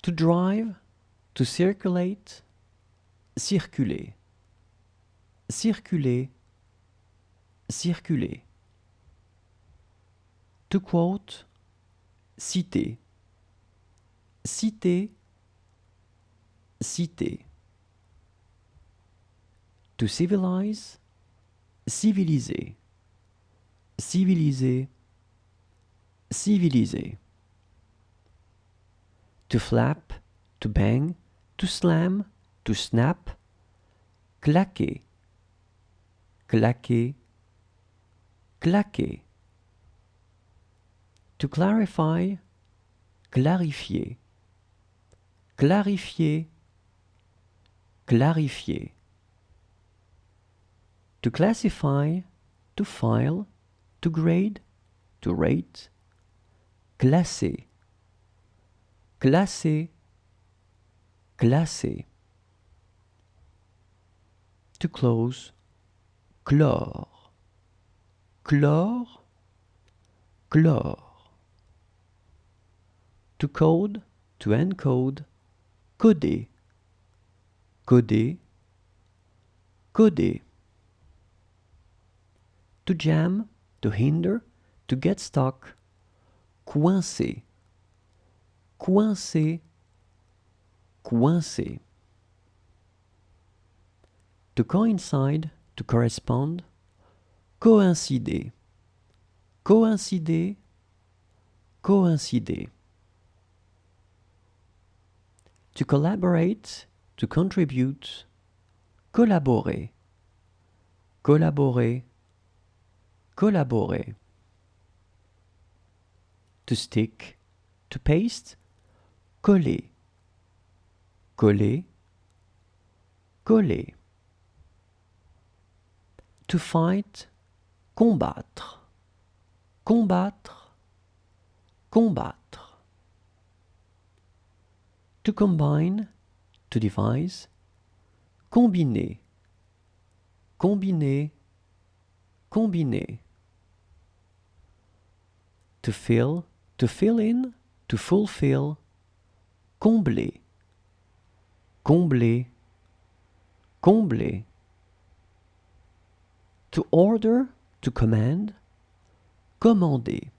To drive, to circulate, circuler. Circuler, circuler. To quote, citer. Citer, citer. To civilize, civiliser. Civiliser, civiliser. To flap, to bang, to slam, to snap, claquer. Claquer, claquer. To clarify, clarifier. Clarifier, clarifier. To classify, to file, to grade, to rate, classer. Classer, classer. To close, clore. Clore, clore. To code, to encode, coder. Coder, coder. To jam, to hinder, to get stuck, coincer. Coincer, coincer. To coincide, to correspond, coïncider. Coïncider, coïncider. To collaborate, to contribute, collaborer. Collaborer, collaborer. To stick, to paste, coller. Coller, coller. To fight, combattre. Combattre, combattre. To combine, to devise, combiner. Combiner, combiner. To fill in, to fulfill, combler. Combler, combler. To order, to command, commander.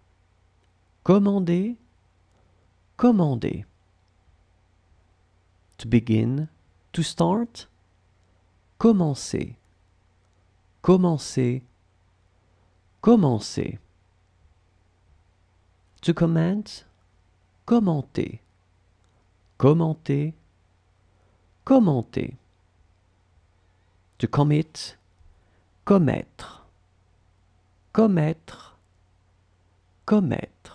Commander, commander. To begin, to start, commencer. Commencer, commencer. To comment, commenter. Commenter, commenter. To commit, commettre. Commettre, commettre.